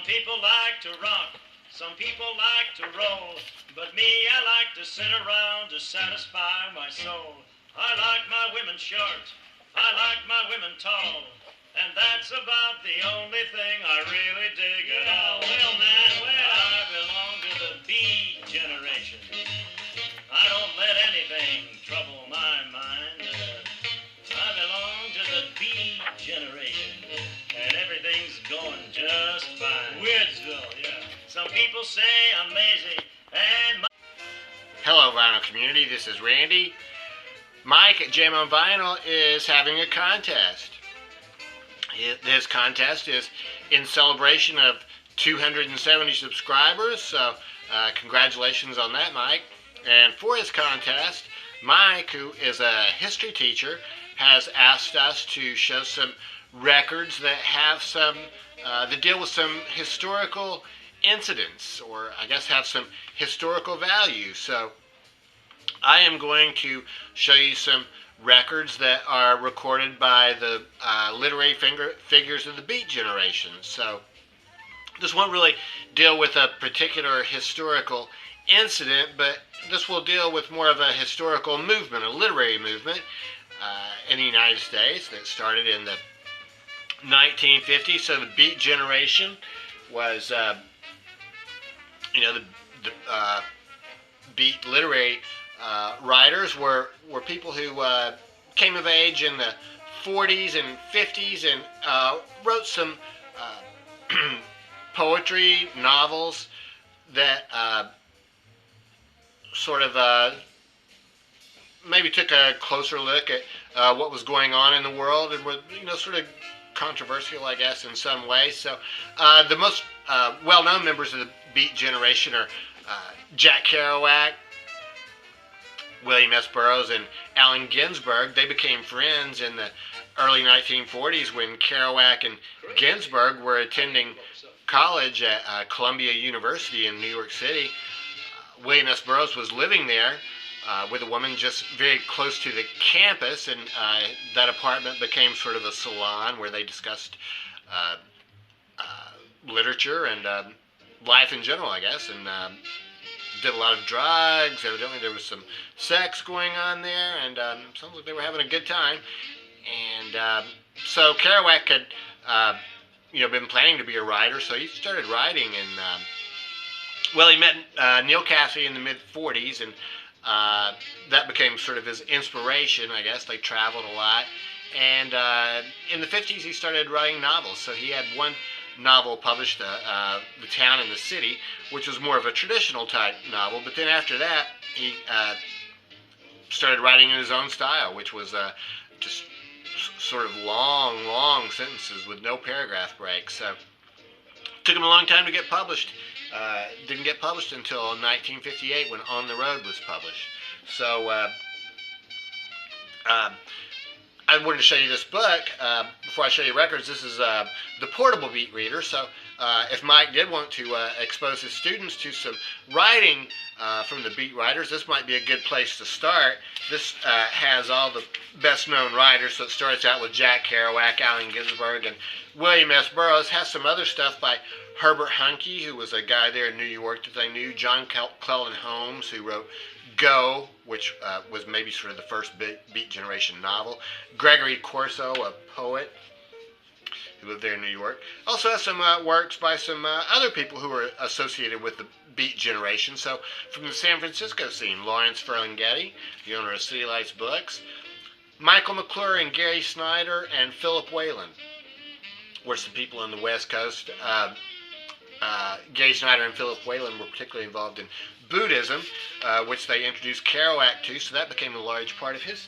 people like to rock, some people like to roll, but me, I like to sit around to satisfy my soul. I like my women short, I like my women tall, and that's about the only thing I really dig at all. Well, man, I belong to the B generation. I don't let anything trouble my mind. I belong to the B generation, and everything's going just fine. Weirdsville, yeah. Some people say I'm lazy, and Hello, vinyl community. This is Randy. Mike at Jam on Vinyl is having a contest. This contest is in celebration of 270 subscribers, so congratulations on that, Mike. And for his contest, Mike, who is a history teacher, has asked us to show some records that have some, that deal with some historical incidents, or I guess have some historical value. So I am going to show you some records that are recorded by the literary figures of the Beat generation. So this won't really deal with a particular historical incident, but this will deal with more of a historical movement, a literary movement in the United States that started in the 1950s. So the Beat generation was, the Beat literary writers were people who came of age in the 40s and 50s and wrote some poetry, novels that sort of maybe took a closer look at what was going on in the world and were, sort of controversial, I guess, in some ways. So the most well-known members of the Beat generation are Jack Kerouac, William S. Burroughs, and Allen Ginsberg. They became friends in the early 1940s when Kerouac and Ginsberg were attending college at Columbia University in New York City. William S. Burroughs was living there with a woman just very close to the campus, and that apartment became sort of a salon where they discussed literature and life in general, I guess, and did a lot of drugs. Evidently there was some sex going on there, and sounds like they were having a good time. And so Kerouac had been planning to be a writer, so he started writing, and he met Neal Cassady in the mid-40s, and that became sort of his inspiration, I guess. They traveled a lot, and in the 50s he started writing novels. So he had one novel published, The Town and the City, which was more of a traditional type novel, but then after that he started writing in his own style, which was just sort of long sentences with no paragraph breaks. So it took him a long time to get published. Didn't get published until 1958 when On the Road was published. So I wanted to show you this book before I show you records. This is the Portable Beat Reader. So if Mike did want to expose his students to some writing from the Beat writers, this might be a good place to start. This has all the best known writers. So it starts out with Jack Kerouac, Allen Ginsberg, and William S. Burroughs. Has some other stuff by Herbert Huncke, who was a guy there in New York that they knew. John Cleland Holmes, who wrote Go, which was maybe sort of the first Beat generation novel. Gregory Corso, a poet who lived there in New York. Also has some works by some other people who were associated with the Beat generation. So from the San Francisco scene, Lawrence Ferlinghetti, the owner of City Lights Books. Michael McClure and Gary Snyder and Philip Whalen were some people on the West Coast. Gary Snyder and Philip Whalen were particularly involved in Buddhism, which they introduced Kerouac to, so that became a large part of his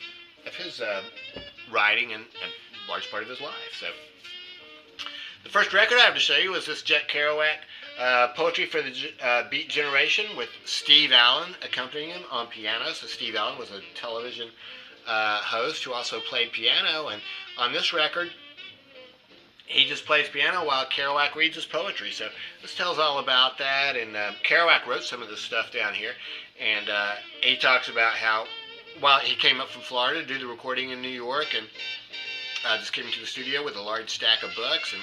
writing and a large part of his life. So the first record I have to show you is this Jack Kerouac, Poetry for the Beat Generation, with Steve Allen accompanying him on piano. So Steve Allen was a television host who also played piano, and on this record he just plays piano while Kerouac reads his poetry. So this tells all about that, and Kerouac wrote some of this stuff down here, and he talks about how while he came up from Florida to do the recording in New York, and just came into the studio with a large stack of books and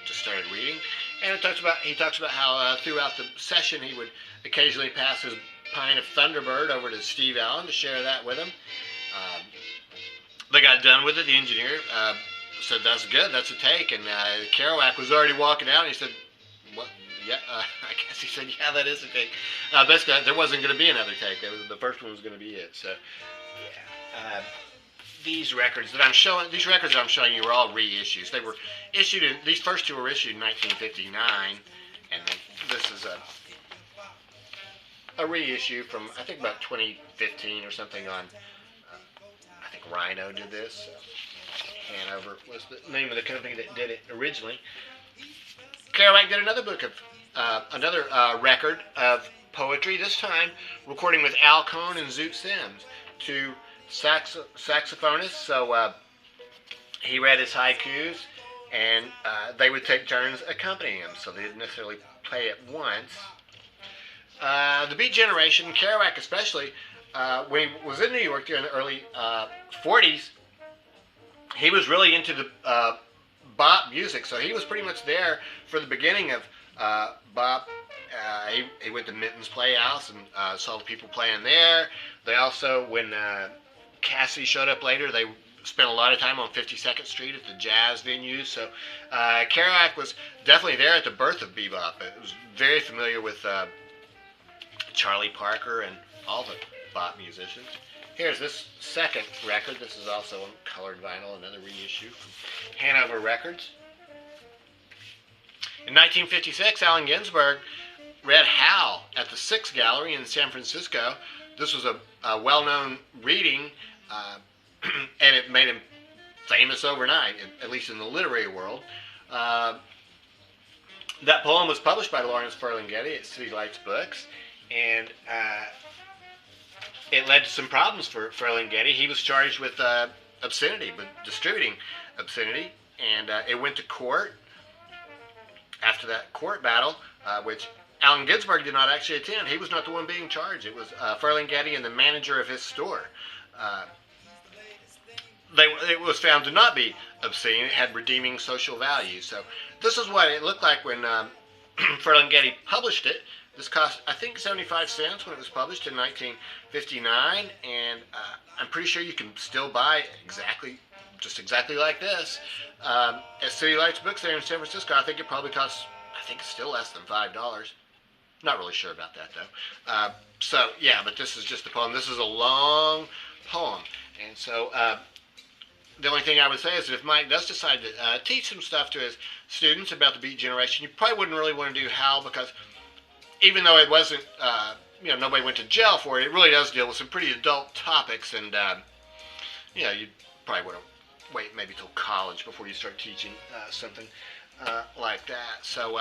just started reading. And he talks about how throughout the session he would occasionally pass his pint of Thunderbird over to Steve Allen to share that with him. They got done with it. The engineer said, "That's good. That's a take." And Kerouac was already walking out, and he said, "What? Yeah, I guess he said, yeah, that is a take." Basically, there wasn't going to be another take. The first one was going to be it. So, yeah. These records that I'm showing you were all reissues. They were issued these first two were issued in 1959, and then this is a reissue from I think about 2015 or something on. I think Rhino did this. Hanover was the name of the company that did it originally. Kerouac did another book of another record of poetry. This time recording with Al Cohn and Zoot Sims, two saxophonists. So he read his haikus, and they would take turns accompanying him. So they didn't necessarily play at once. The Beat Generation, Kerouac especially, when he was in New York during the early 40s, he was really into the bop music. So he was pretty much there for the beginning of bop. He went to Minton's Playhouse and saw the people playing there. They also, when Cassie showed up later, they spent a lot of time on 52nd Street at the jazz venues. So Kerouac was definitely there at the birth of bebop. It was very familiar with Charlie Parker and all the bop musicians. Here's this second record. This is also on colored vinyl, another reissue from Hanover Records. In 1956, Allen Ginsberg read Hal at the Six Gallery in San Francisco. This was a well-known reading, and it made him famous overnight, at least in the literary world. That poem was published by Lawrence Ferlinghetti at City Lights Books, and it led to some problems for Ferlinghetti. He was charged with obscenity, with distributing obscenity, and it went to court. After that court battle, which Allen Ginsberg did not actually attend, he was not the one being charged. It was Ferlinghetti and the manager of his store. It was found to not be obscene. It had redeeming social value. So this is what it looked like when Ferlinghetti published it. This cost, I think, 75 cents when it was published in 1959, and I'm pretty sure you can still buy just exactly like this at City Lights Books there in San Francisco. I think it probably costs, it's still less than $5. Not really sure about that, though. So, yeah, but this is just a poem. This is a long poem, and so the only thing I would say is that if Mike does decide to teach some stuff to his students about the Beat Generation, you probably wouldn't really want to do Hal, because even though it wasn't, nobody went to jail for it, it really does deal with some pretty adult topics, and, you probably want to wait maybe till college before you start teaching something like that. So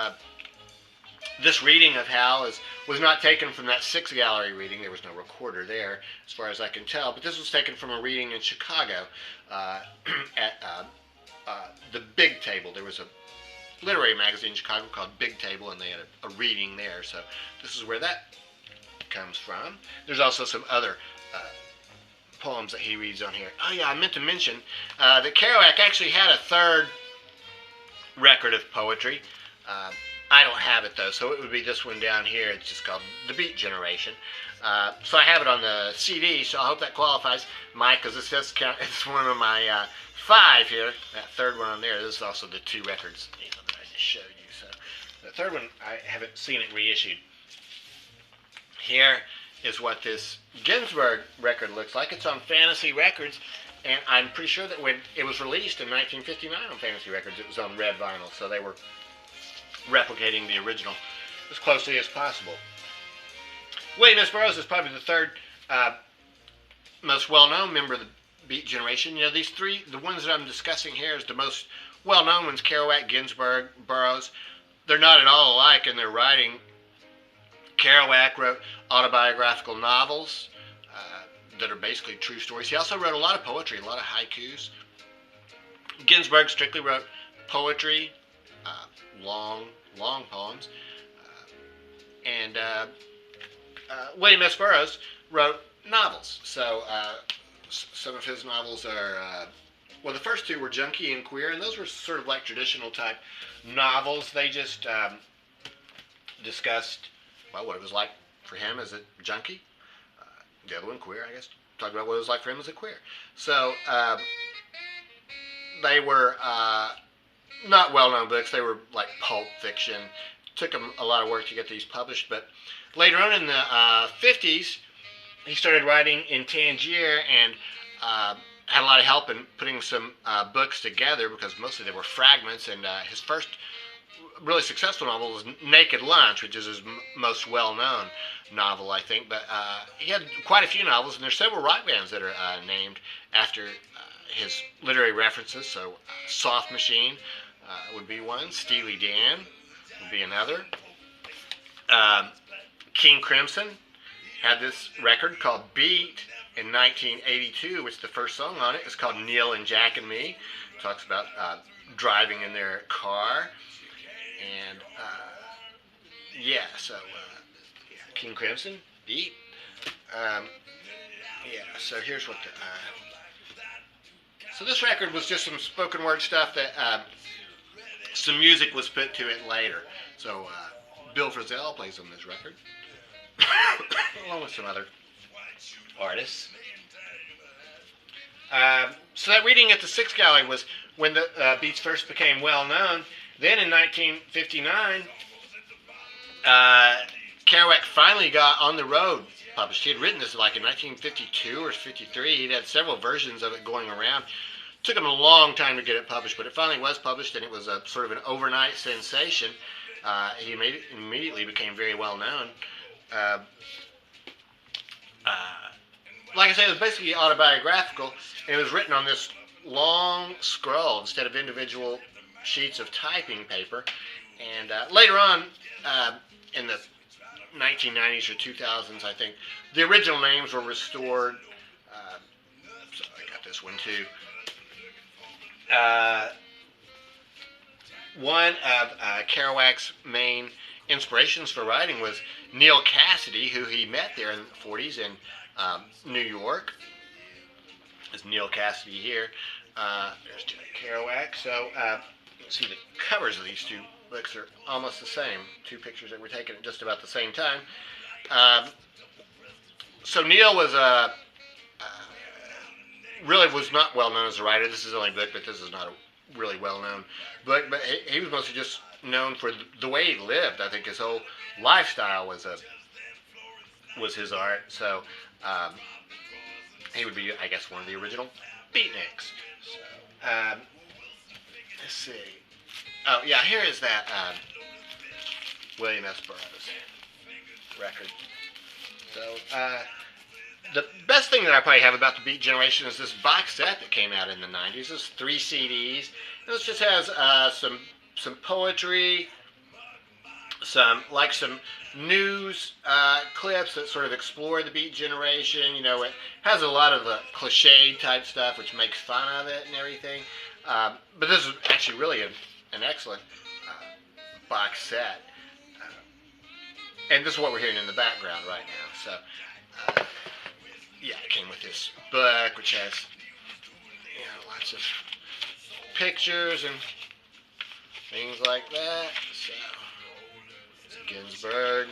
this reading of Hal was not taken from that Six Gallery reading. There was no recorder there, as far as I can tell, but this was taken from a reading in Chicago at the Big Table. There was a literary magazine in Chicago called Big Table, and they had a reading there. So this is where that comes from. There's also some other poems that he reads on here. Oh yeah, I meant to mention that Kerouac actually had a third record of poetry. I don't have it though, so it would be this one down here. It's just called The Beat Generation. So I have it on the CD, so I hope that qualifies, Mike, because this does count. It's one of my 5 here. That third one on there. This is also the 2 records that I just showed you. So the third one, I haven't seen it reissued. Here is what this Ginsberg record looks like. It's on Fantasy Records, and I'm pretty sure that when it was released in 1959 on Fantasy Records, it was on red vinyl, so they were replicating the original as closely as possible. William S. Burroughs is probably the third most well-known member of the Beat Generation. These 3, the ones that I'm discussing here, is the most well-known ones: Kerouac, Ginsberg, Burroughs. They're not at all alike in their writing. Kerouac wrote autobiographical novels that are basically true stories. He also wrote a lot of poetry, a lot of haikus. Ginsberg strictly wrote poetry, long poems. And William S. Burroughs wrote novels. So some of his novels are Well, the first two were Junkie and Queer, and those were sort of like traditional type novels. They just discussed, well, what it was like for him as a junkie. The other one, Queer, I guess, talked about what it was like for him as a queer. So they were not well-known books. They were like pulp fiction. Took him a lot of work to get these published, but later on in the 50s, he started writing in Tangier and had a lot of help in putting some books together because mostly they were fragments. And his first really successful novel was Naked Lunch, which is his most well-known novel, I think. But he had quite a few novels, and there's several rock bands that are named after his literary references. So Soft Machine would be one. Steely Dan would be another. King Crimson had this record called Beat in 1982, which the first song on it is called Neil and Jack and Me. It talks about driving in their car. And King Crimson, Beat. So here's what so this record was just some spoken word stuff that some music was put to it later. So Bill Frisell plays on this record, along with some other artists. So that reading at the Six Gallery was when the Beats first became well known. Then in 1959, Kerouac finally got On the Road published. He had written this like in 1952 or 53. He'd had several versions of it going around. It took him a long time to get it published, but it finally was published, and it was a sort of an overnight sensation. He immediately became very well known. Like I said, it was basically autobiographical, and it was written on this long scroll instead of individual sheets of typing paper. And later on, in the 1990s or 2000s, I think, the original names were restored. So I got this one too. One of Kerouac's main inspirations for writing was Neil Cassidy, who he met there in the 40s in New York. There's Neil Cassidy here. There's Kerouac. So let's see, the covers of these two books are almost the same. Two pictures that were taken at just about the same time. So Neil was really was not well known as a writer. This is the only book, but this is not a really well known book. But he was mostly just known for the way he lived. I think his whole lifestyle was his art. So he would be, I guess, one of the original beatniks. So, let's see. Oh yeah, here is that William S. Burroughs record. So the best thing that I probably have about the Beat Generation is this box set that came out in the 90s. It's 3 CDs. And this just has some poetry, some news clips that sort of explore the Beat Generation. You know, it has a lot of the cliched type stuff, which makes fun of it and everything. But this is actually really an excellent box set. And this is what we're hearing in the background right now. So, yeah, it came with this book, which has lots of pictures and things like that. So, Ginsberg,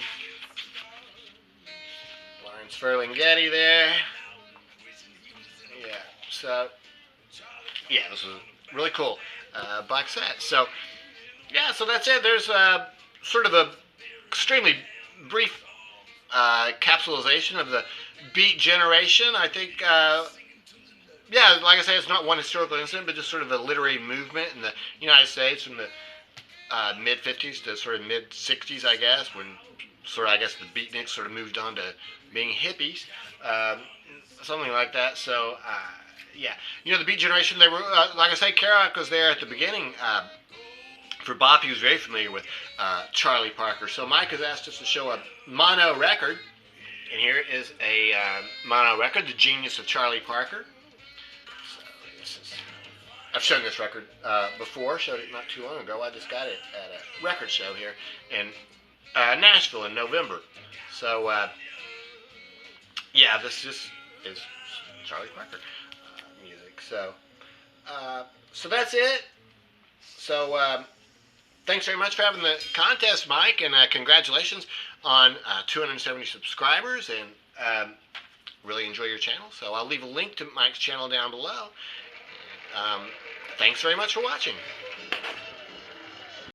Lawrence Ferlinghetti there. Yeah, so, yeah, this was really cool box set. So, yeah, so that's it. There's sort of a extremely brief capsulization of the Beat Generation. I think, yeah, like I say, it's not one historical incident, but just sort of a literary movement in the United States from the mid-50s to sort of mid-60s, I guess, when sort of, I guess, the beatniks sort of moved on to being hippies, something like that. So, yeah, the Beat Generation, they were, like I say, Kerouac was there at the beginning. For Bop, he was very familiar with Charlie Parker. So Mike has asked us to show a mono record. And here is a mono record, The Genius of Charlie Parker. So I've shown this record before, showed it not too long ago. I just got it at a record show here in Nashville in November. So, yeah, this just is Charlie Parker music. So, So that's it. So thanks very much for having the contest, Mike, and congratulations on 270 subscribers, and really enjoy your channel. So I'll leave a link to Mike's channel down below. Thanks very much for watching.